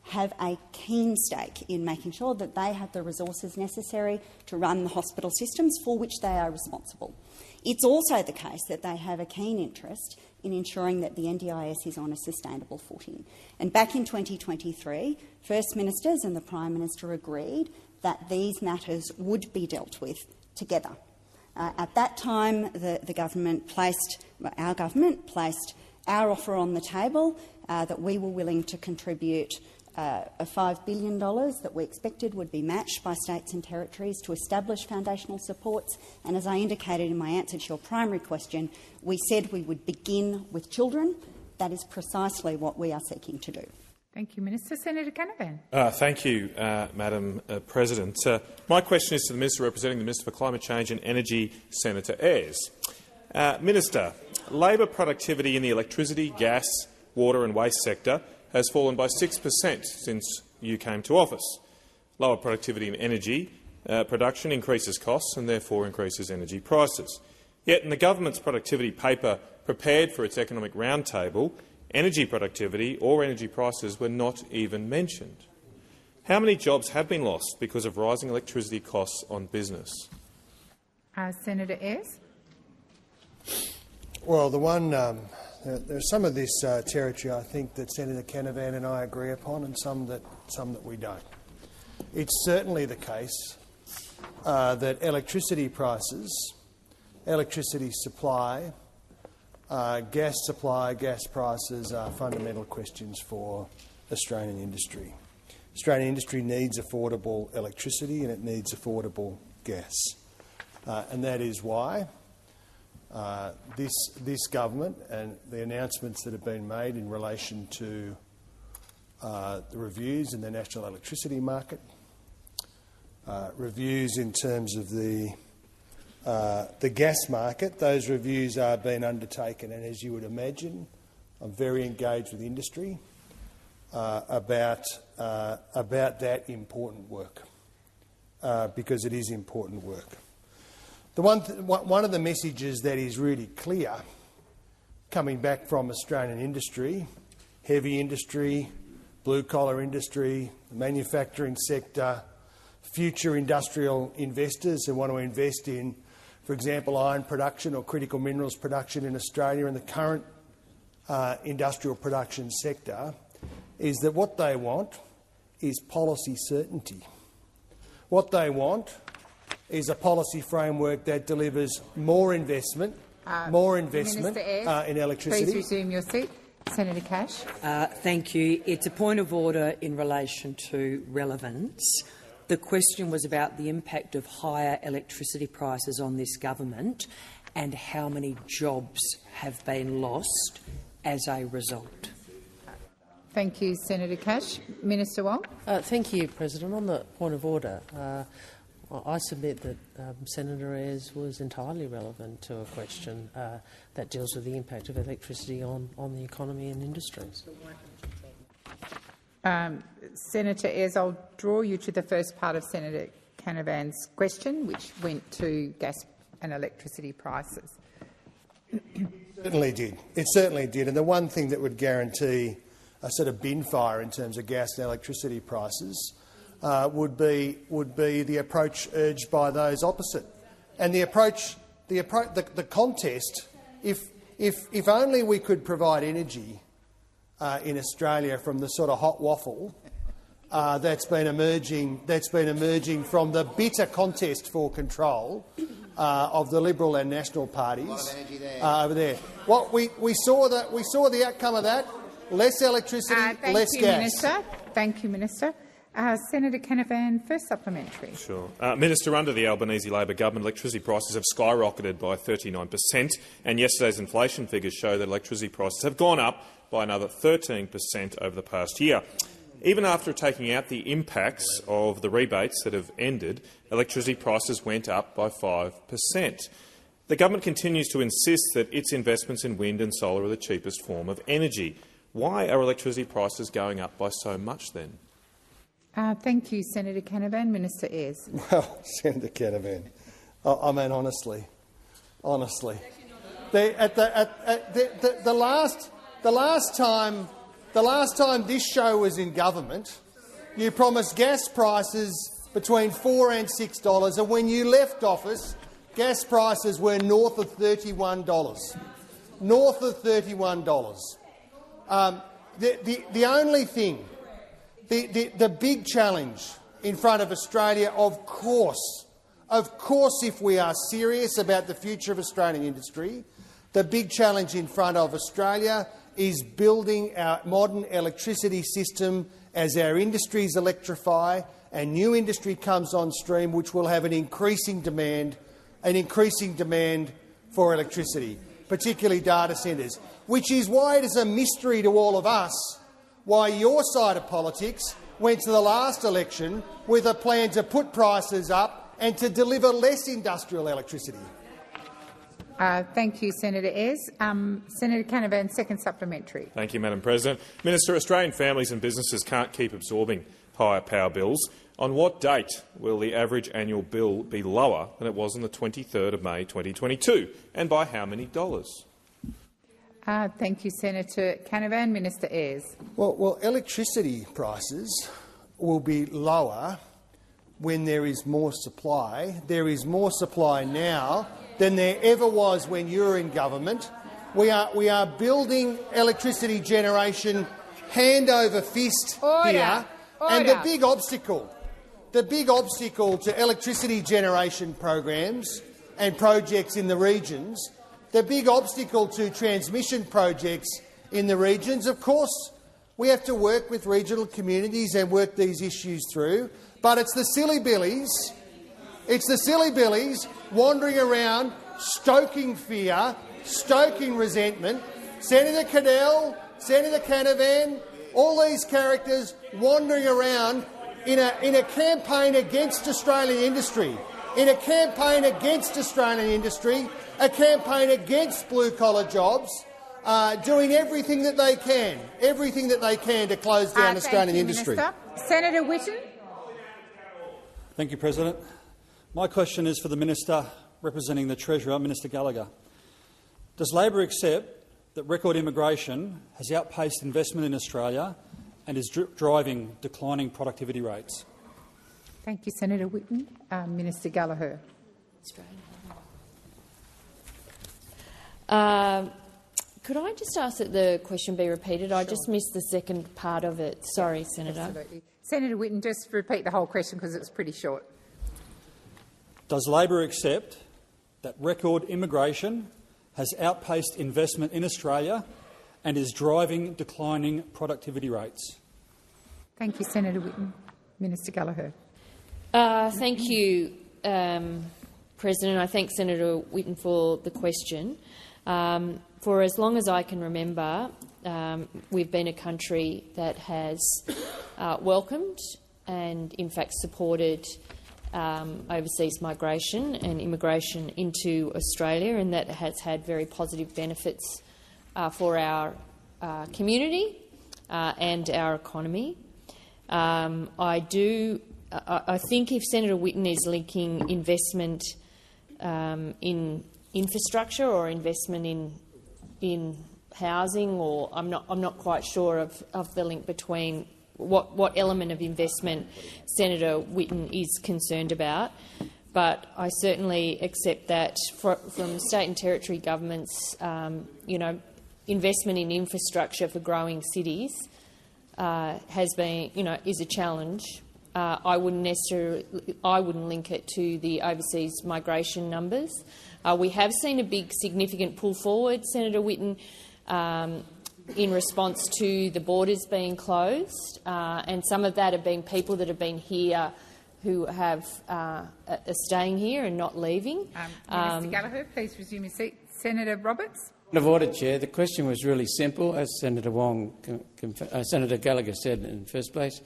M: have a keen stake in making sure that they have the resources necessary to run the hospital systems for which they are responsible. It's also the case that they have a keen interest in ensuring that the NDIS is on a sustainable footing. And back in 2023, First Ministers and the Prime Minister agreed that these matters would be dealt with together. At that time, our government placed our offer on the table that we were willing to contribute $5 billion that we expected would be matched by states and territories to establish foundational supports. And as I indicated in my answer to your primary question, we said we would begin with children. That is precisely what we are seeking to do.
A: Thank you, Minister. Senator Canavan.
N: Thank you, Madam President. My question is to the Minister representing the Minister for Climate Change and Energy, Senator Ayres. Minister, Labor productivity in the electricity, gas, water and waste sector has fallen by 6% since you came to office. Lower productivity in energy production increases costs and therefore increases energy prices. Yet in the government's productivity paper prepared for its economic roundtable, energy productivity or energy prices were not even mentioned. How many jobs have been lost because of rising electricity costs on business?
A: Senator Ayres.
J: Well, there's some of this territory I think that Senator Canavan and I agree upon, and some that we don't. It's certainly the case that electricity prices, electricity supply, gas prices are fundamental questions for Australian industry. Australian industry needs affordable electricity and it needs affordable gas, and that is why this government and the announcements that have been made in relation to the reviews in the national electricity market, reviews in terms of the gas market, those reviews are being undertaken, and as you would imagine, I'm very engaged with industry about that important work, because it is important work. One of the messages that is really clear coming back from Australian industry, heavy industry, blue-collar industry, the manufacturing sector, future industrial investors who want to invest in, for example, iron production or critical minerals production in Australia and the current industrial production sector, is that what they want is policy certainty. What they want is a policy framework that delivers more investment in electricity.
A: Please resume your seat. Senator Cash.
H: Thank you. It's a point of order in relation to relevance. The question was about the impact of higher electricity prices on this government and how many jobs have been lost as a result.
A: Thank you, Senator Cash. Minister Wong.
C: Thank you, President. On the point of order, I submit that Senator Ayres was entirely relevant to a question that deals with the impact of electricity on the economy and industries.
A: Senator Ayres, I'll draw you to the first part of Senator Canavan's question, which went to gas and electricity prices.
J: Certainly did. It certainly did. And the one thing that would guarantee a sort of bin fire in terms of gas and electricity prices would be the approach urged by those opposite. And the contest, if only we could provide energy in Australia from the sort of hot waffle that's been emerging from the bitter contest for control of the Liberal and National parties over there. What we saw the outcome of that: less electricity, less gas.
A: Minister. Thank you, Minister. Senator Canavan, first supplementary.
N: Sure. Minister, under the Albanese Labor government, electricity prices have skyrocketed by 39%, and yesterday's inflation figures show that electricity prices have gone up by another 13% over the past year. Even after taking out the impacts of the rebates that have ended, electricity prices went up by 5%. The government continues to insist that its investments in wind and solar are the cheapest form of energy. Why are electricity prices going up by so much then?
A: Thank you, Senator Canavan. Minister Ayres.
J: Well, Senator Canavan, I mean, honestly, the last time this show was in government, you promised gas prices between $4 and $6, and when you left office, gas prices were north of $31. North of $31. The only thing. The big challenge in front of Australia, of course, if we are serious about the future of Australian industry, the big challenge in front of Australia is building our modern electricity system as our industries electrify and new industry comes on stream, which will have an increasing demand for electricity, particularly data centres, which is why it is a mystery to all of us why your side of politics went to the last election with a plan to put prices up and to deliver less industrial electricity.
A: Thank you, Senator Ayres. Senator Canavan, second supplementary.
N: Thank you, Madam President. Minister, Australian families and businesses can't keep absorbing higher power bills. On what date will the average annual bill be lower than it was on the 23rd of May 2022, and by how many dollars?
A: Thank you, Senator Canavan. Minister Ayres.
J: Well, electricity prices will be lower when there is more supply. There is more supply now than there ever was when you were in government. We are building electricity generation hand over fist here, and the big obstacle to electricity generation programs and projects in the regions. The big obstacle to transmission projects in the regions, of course, we have to work with regional communities and work these issues through, but it's the silly billies wandering around, stoking fear, stoking resentment. Senator Cadell, Senator Canavan, all these characters wandering around in a campaign against Australian industry, a campaign against blue-collar jobs, doing everything that they can to close down Australian industry.
A: Minister. Senator Whitten.
I: Thank you, President. My question is for the Minister representing the Treasurer, Minister Gallagher. Does Labor accept that record immigration has outpaced investment in Australia and is driving declining productivity rates?
A: Thank you, Senator Whitten. Minister Gallagher.
F: Could I just ask that the question be repeated? I just missed the second part of it. Sorry, Senator.
A: Absolutely. Senator Whitten, just repeat the whole question because it's pretty short.
I: Does Labor accept that record immigration has outpaced investment in Australia and is driving declining productivity rates?
A: Thank you, Senator Whitten. Minister Gallagher.
F: Thank you, President. I thank Senator Whitten for the question. For as long as I can remember, we've been a country that has welcomed and, in fact, supported overseas migration and immigration into Australia, and that has had very positive benefits for our community and our economy. I think if Senator Whitten is linking investment in infrastructure or investment in housing, or I'm not quite sure of the link between what element of investment Senator Whitten is concerned about. But I certainly accept that from state and territory governments, investment in infrastructure for growing cities has been, is a challenge. I wouldn't link it to the overseas migration numbers. We have seen a big, significant pull forward, Senator Whitten, in response to the borders being closed, and some of that have been people that have been here who are staying here and not leaving.
A: Minister Gallagher, please resume your seat. Senator Roberts.
O: Point of order, Chair. The question was really simple, as Senator Gallagher said in the first place.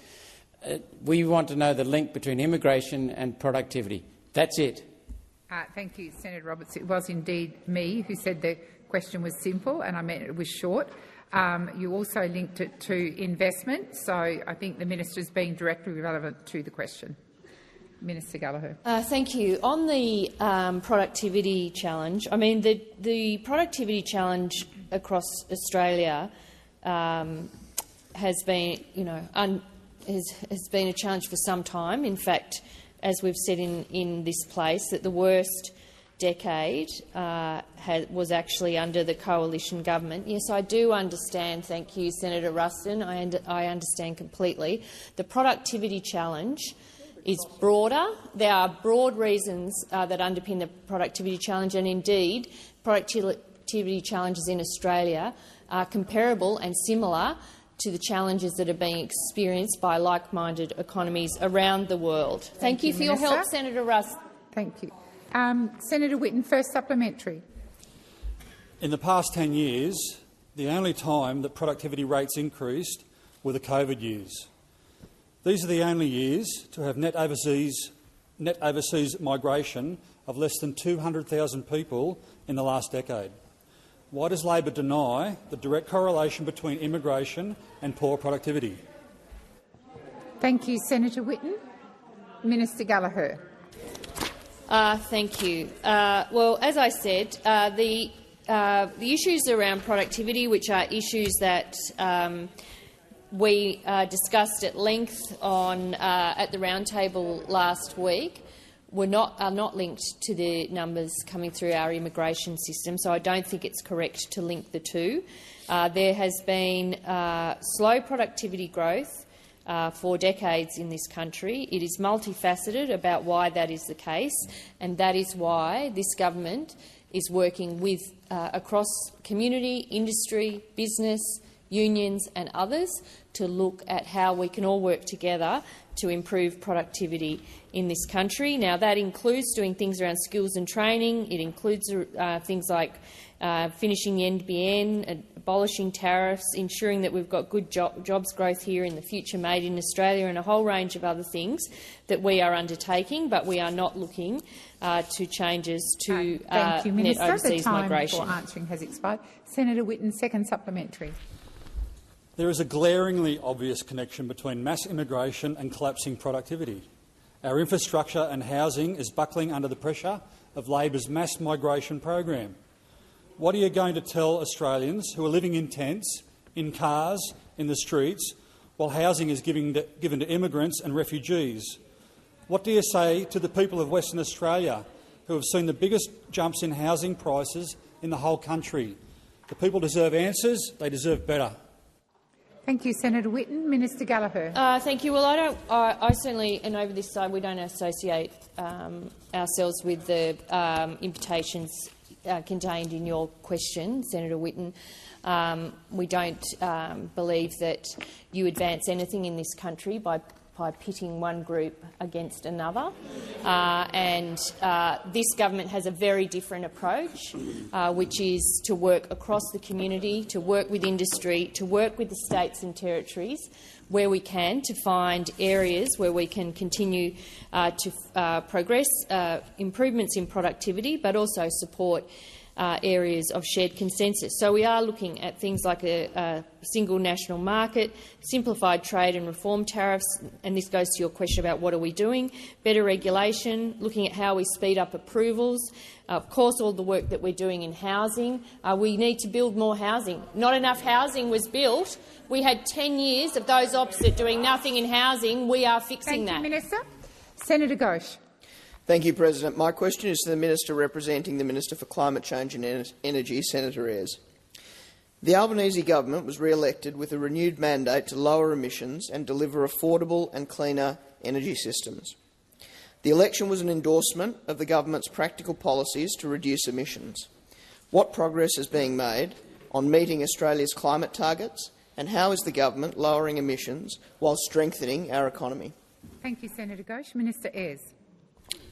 O: We want to know the link between immigration and productivity. That's it.
A: Thank you, Senator Roberts. It was indeed me who said the question was simple, and I meant it was short. You also linked it to investment, so I think the minister is being directly relevant to the question. Minister Gallagher.
F: Thank you. On the productivity challenge, I mean the productivity challenge across Australia has been, has been a challenge for some time. In fact, as we've said in this place, that the worst decade was actually under the coalition government. Yes, I do understand. Thank you, Senator Ruston. I understand completely. The productivity challenge is broader. There are broad reasons that underpin the productivity challenge, and indeed productivity challenges in Australia are comparable and similar to the challenges that are being experienced by like-minded economies around the world. Thank you for your help, Senator Russ.
A: Thank you. Senator Whitten, first supplementary.
I: In the past 10 years, the only time that productivity rates increased were the COVID years. These are the only years to have net overseas migration of less than 200,000 people in the last decade. Why does Labor deny the direct correlation between immigration and poor productivity?
A: Thank you, Senator Whitten. Minister Gallagher.
F: Thank you. Well, as I said, the issues around productivity, which are issues that we discussed at length at the roundtable last week, are not linked to the numbers coming through our immigration system, so I don't think it's correct to link the two. There has been slow productivity growth for decades in this country. It is multifaceted about why that is the case, and that is why this government is working with across community, industry, business, unions and others to look at how we can all work together to improve productivity in this country. Now, that includes doing things around skills and training. It includes things like finishing the NBN, abolishing tariffs, ensuring that we've got good jobs growth here in the future made in Australia, and a whole range of other things that we are undertaking, but we are not looking to changes to
A: Thank you, Minister.
F: net overseas
A: the time
F: migration.
A: for answering has expired. Senator Whitten, second supplementary.
I: There is a glaringly obvious connection between mass immigration and collapsing productivity. Our infrastructure and housing is buckling under the pressure of Labor's mass migration program. What are you going to tell Australians who are living in tents, in cars, in the streets, while housing is given to immigrants and refugees? What do you say to the people of Western Australia who have seen the biggest jumps in housing prices in the whole country? The people deserve answers. They deserve better.
A: Thank you, Senator Whitten. Minister Gallagher.
F: Thank you. Well, I certainly, and over this side, we don't associate ourselves with the imputations contained in your question, Senator Whitten. We don't believe that you advance anything in this country by pitting one group against another. This government has a very different approach, which is to work across the community, to work with industry, to work with the states and territories where we can, to find areas where we can continue to progress improvements in productivity, but also support areas of shared consensus. So we are looking at things like a single national market, simplified trade and reform tariffs, and this goes to your question about what are we doing, better regulation, looking at how we speed up approvals, of course all the work that we're doing in housing. We need to build more housing. Not enough housing was built. We had 10 years of those opposite doing nothing in housing. We are fixing that.
A: Thank you, Minister. Senator Ghosh.
P: Thank you, President. My question is to the Minister representing the Minister for Climate Change and Energy, Senator Ayres. The Albanese government was re-elected with a renewed mandate to lower emissions and deliver affordable and cleaner energy systems. The election was an endorsement of the government's practical policies to reduce emissions. What progress is being made on meeting Australia's climate targets, and how is the government lowering emissions while strengthening our economy?
A: Thank you, Senator Ghosh. Minister Ayres.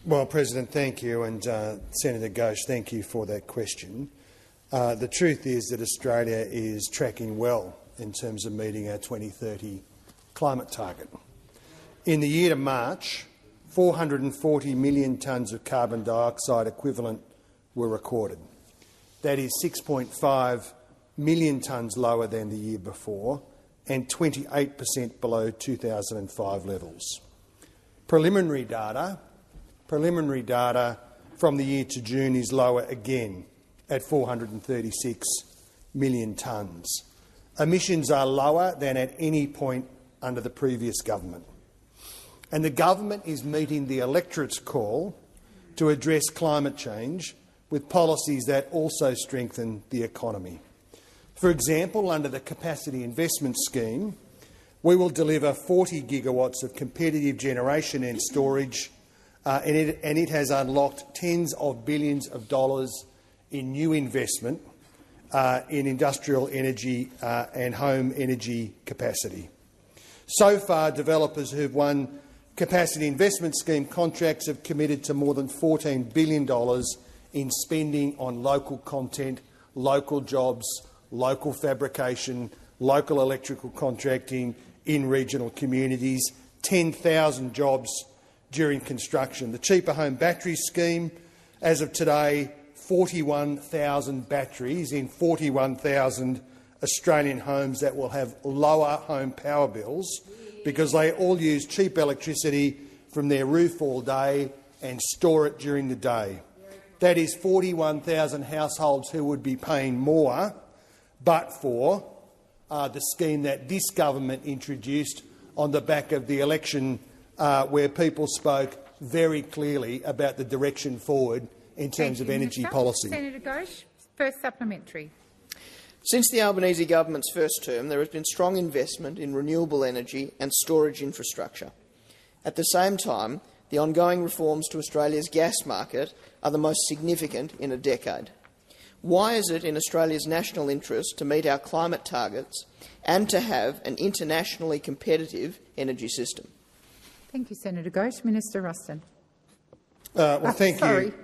J: Well, President, thank you, and Senator Ghosh, thank you for that question. The truth is that Australia is tracking well in terms of meeting our 2030 climate target. In the year to March, 440 million tonnes of carbon dioxide equivalent were recorded. That is 6.5 million tonnes lower than the year before and 28% below 2005 levels. Preliminary data from the year to June is lower again at 436 million tonnes. Emissions are lower than at any point under the previous government. And the government is meeting the electorate's call to address climate change with policies that also strengthen the economy. For example, under the Capacity Investment Scheme, we will deliver 40 gigawatts of competitive generation and storage, and it has unlocked tens of billions of dollars in new investment in industrial energy and home energy capacity. So far, developers who have won Capacity Investment Scheme contracts have committed to more than $14 billion in spending on local content, local jobs, local fabrication, local electrical contracting in regional communities, 10,000 jobs during construction. The Cheaper Home Battery Scheme, as of today, 41,000 batteries in 41,000 Australian homes that will have lower home power bills because they all use cheap electricity from their roof all day and store it during the day. That is 41,000 households who would be paying more but for the scheme that this government introduced on the back of the election where people spoke very clearly about the direction forward in terms of energy policy.
A: Senator Ghosh, first supplementary.
P: Since the Albanese government's first term, there has been strong investment in renewable energy and storage infrastructure. At the same time, the ongoing reforms to Australia's gas market are the most significant in a decade. Why is it in Australia's national interest to meet our climate targets and to have an internationally competitive energy system?
A: Thank you, Senator Ghosh. Minister Ruston.
J: Thank you.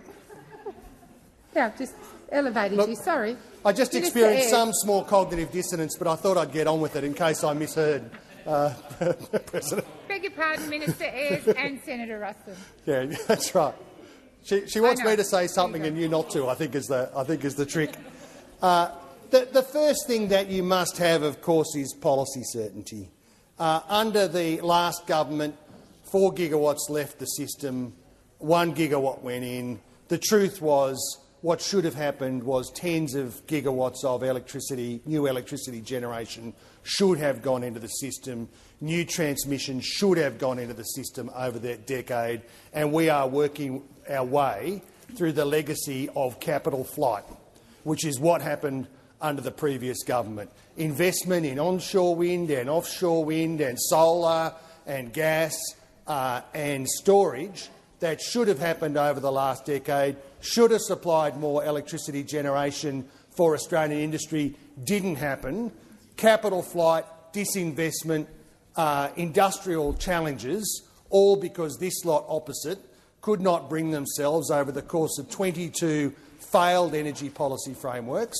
A: Yeah, I've just elevated you. Sorry.
J: I just
A: Minister
J: experienced
A: Ayres.
J: some small cognitive dissonance, but I thought I'd get on with it in case I misheard, President.
A: Beg your pardon, Minister Ayres and Senator Ruston.
J: Yeah, that's right. She wants me to say something and you not to, I think is the trick. The first thing that you must have, of course, is policy certainty. Under the last government, 4 gigawatts left the system, 1 gigawatt went in. The truth was what should have happened was tens of gigawatts of electricity, new electricity generation should have gone into the system. New transmission should have gone into the system over that decade, and we are working our way through the legacy of capital flight, which is what happened under the previous government. Investment in onshore wind and offshore wind and solar and gas and storage that should have happened over the last decade, should have supplied more electricity generation for Australian industry, didn't happen. Capital flight, disinvestment, industrial challenges, all because this lot opposite could not bring themselves over the course of 22 failed energy policy frameworks.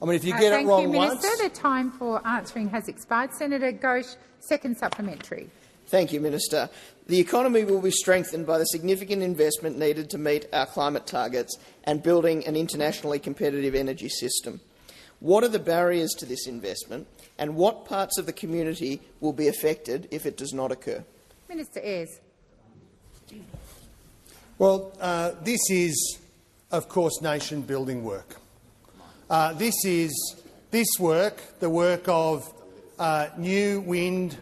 J: I mean, if you get it wrong once—
A: Thank you, Minister. The time for answering has expired. Senator Ghosh, second supplementary.
P: Thank you, Minister. The economy will be strengthened by the significant investment needed to meet our climate targets and building an internationally competitive energy system. What are the barriers to this investment, and what parts of the community will be affected if it does not occur?
A: Minister Ayres.
J: Well, this is, of course, nation-building work. This work, the work of new wind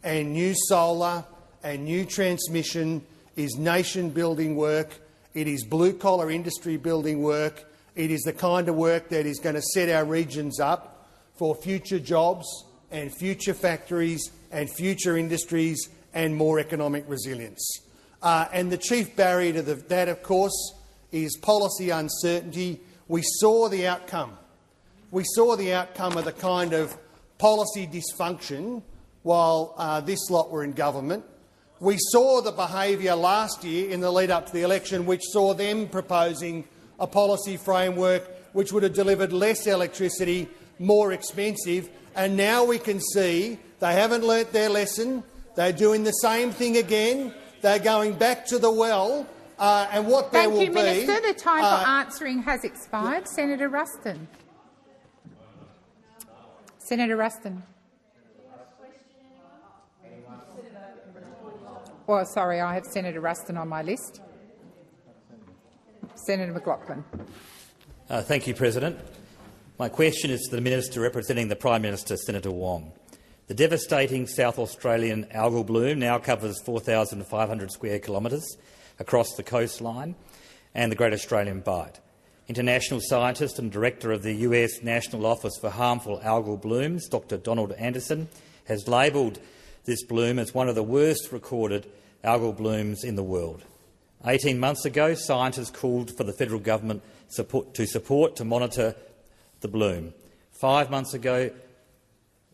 J: and new solar and new transmission, is nation-building work. It is blue-collar industry-building work. It is the kind of work that is going to set our regions up for future jobs and future factories and future industries and more economic resilience. And the chief barrier to that, of course, is policy uncertainty. We saw the outcome. We saw the outcome of the kind of policy dysfunction while this lot were in government. We saw the behaviour last year in the lead-up to the election, which saw them proposing a policy framework which would have delivered less electricity, more expensive, and now we can see they haven't learnt their lesson. They're doing the same thing again. They're going back to the well, and what there will be—
A: Thank you, Minister. The time for answering has expired. Senator Ruston. Senator Ruston. Well, sorry, I have Senator Ruston on my list. Senator McLaughlin.
Q: Thank you, President. My question is to the Minister representing the Prime Minister, Senator Wong. The devastating South Australian algal bloom now covers 4,500 square kilometres across the coastline and the Great Australian Bight. International scientist and director of the US National Office for Harmful Algal Blooms, Dr Donald Anderson, has labelled this bloom as one of the worst recorded algal blooms in the world. 18 months ago, scientists called for the federal government to monitor the bloom. 5 months ago,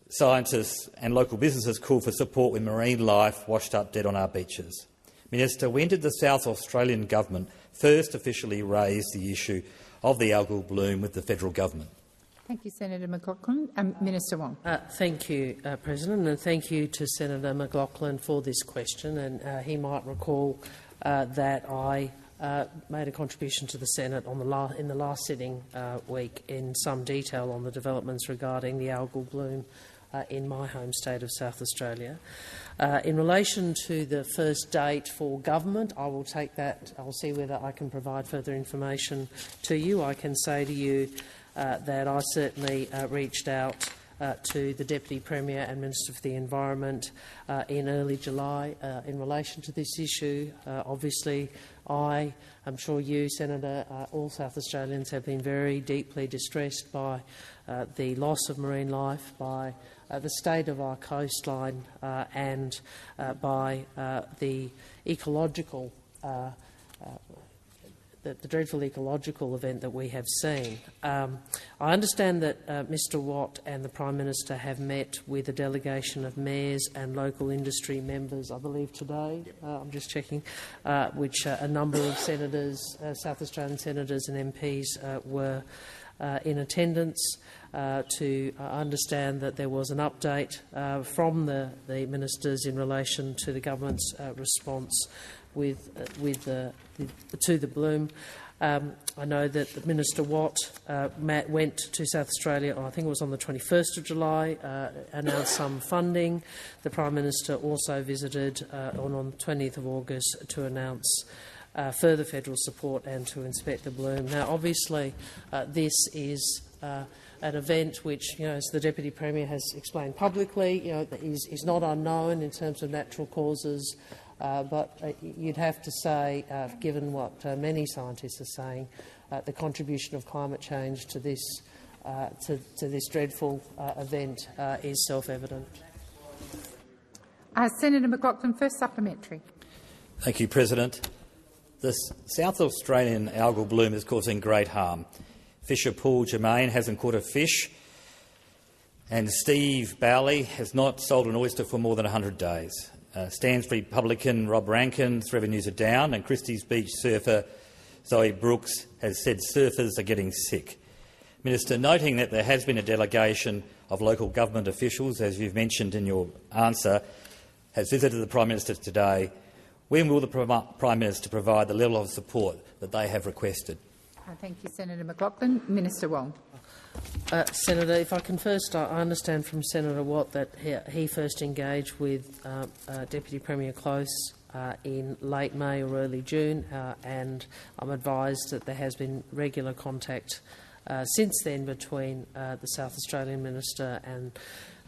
Q: scientists and local businesses called for support when marine life washed up dead on our beaches. Minister, when did the South Australian government first officially raise the issue of the algal bloom with the federal government?
A: Thank you, Senator McLaughlin. Minister Wong.
C: Thank you, President, and thank you to Senator McLaughlin for this question. And he might recall that I made a contribution to the Senate in the last sitting week in some detail on the developments regarding the algal bloom in my home state of South Australia. In relation to the first date for government, I will take that. I'll see whether I can provide further information to you. I can say to you that I certainly reached out to the Deputy Premier and Minister for the Environment in early July in relation to this issue. Obviously, I'm sure you, Senator, all South Australians have been very deeply distressed by the loss of marine life, by the state of our coastline and by the ecological the dreadful ecological event that we have seen. I understand that Mr Watt and the Prime Minister have met with a delegation of mayors and local industry members, I believe today, I'm just checking, which a number of senators, South Australian senators and MPs were in attendance to understand that there was an update from the ministers in relation to the government's response to the bloom. I know that Minister Watt went to South Australia, I think it was on the 21st of July, announced some funding. The Prime Minister also visited on the 20th of August to announce further federal support and to inspect the bloom. Now, obviously, this is an event which, as the Deputy Premier has explained publicly, is not unknown in terms of natural causes. But you'd have to say, given what many scientists are saying, the contribution of climate change to this dreadful event is self-evident.
A: Senator McLaughlin, first supplementary.
Q: Thank you, President. The South Australian algal bloom is causing great harm. Fisher Pool Germain hasn't caught a fish and Steve Bowley has not sold an oyster for more than 100 days. Stansbury publican Rob Rankin's revenues are down, and Christie's Beach surfer Zoe Brooks has said surfers are getting sick. Minister, noting that there has been a delegation of local government officials, as you've mentioned in your answer, has visited the Prime Minister today, when will the Prime Minister provide the level of support that they have requested?
A: Thank you, Senator McLachlan. Minister Wong.
C: Senator, if I can first, I understand from Senator Watt that he first engaged with Deputy Premier Close in late May or early June, and I'm advised that there has been regular contact since then between the South Australian Minister and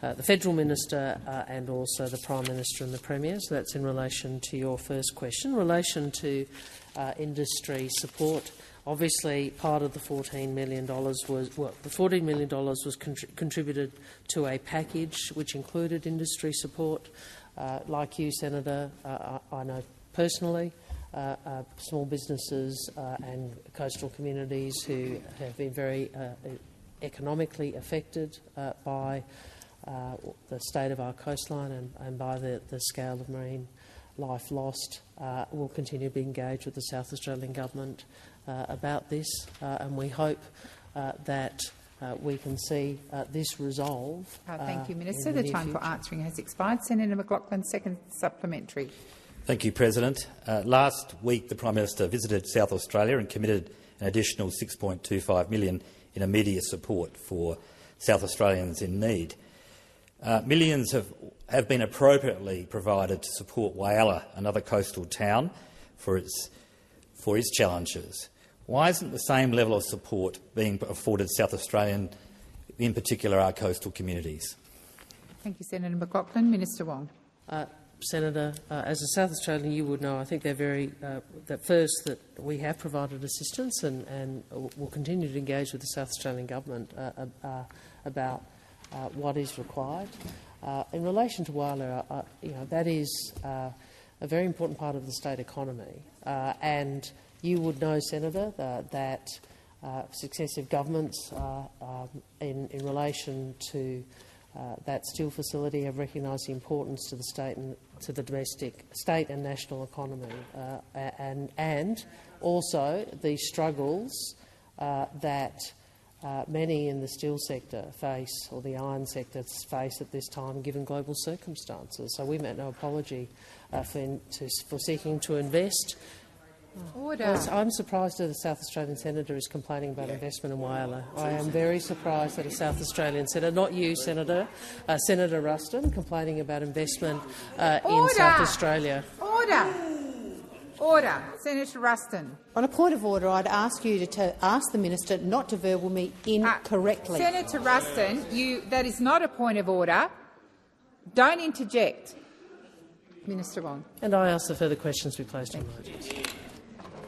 C: the Federal Minister and also the Prime Minister and the Premier. So that's in relation to your first question. In relation to industry support, obviously, part of the $14 million was contributed to a package which included industry support. Like you, Senator, I know personally small businesses and coastal communities who have been very economically affected by the state of our coastline and by the scale of marine life lost. Will continue to be engaged with the South Australian Government about this, and we hope that we can see this resolve.
A: Thank you, Minister. The time for answering has expired. Senator McLachlan, second supplementary.
Q: Thank you, President. Last week, the Prime Minister visited South Australia and committed an additional $6.25 million in immediate support for South Australians in need. Millions have been appropriately provided to support Whyalla, another coastal town, for its challenges. Why isn't the same level of support being afforded South Australian, in particular our coastal communities?
A: Thank you, Senator McLachlan. Minister Wong.
C: Senator, as a South Australian, you would know, I think they're very that we have provided assistance and will continue to engage with the South Australian Government about what is required. In relation to Whyalla, that is a very important part of the state economy, and you would know, Senator, that successive governments in relation to that steel facility have recognised the importance to the state and to the domestic state and national economy, and also the struggles that many in the steel sector face, or the iron sector face at this time, given global circumstances. So we make no apology for seeking to invest.
A: Order.
C: I'm surprised that a South Australian senator is complaining about investment in Whyalla. I am very surprised that a South Australian senator, not you, Senator, Senator Ruston, complaining about investment in South Australia.
A: Order. Order. Senator Ruston.
R: On a point of order, I'd ask you to ask the minister not to verbal me incorrectly.
A: Senator Ruston, that is not a point of order. Don't interject. Minister Wong.
C: And I ask the further questions be placed on notice.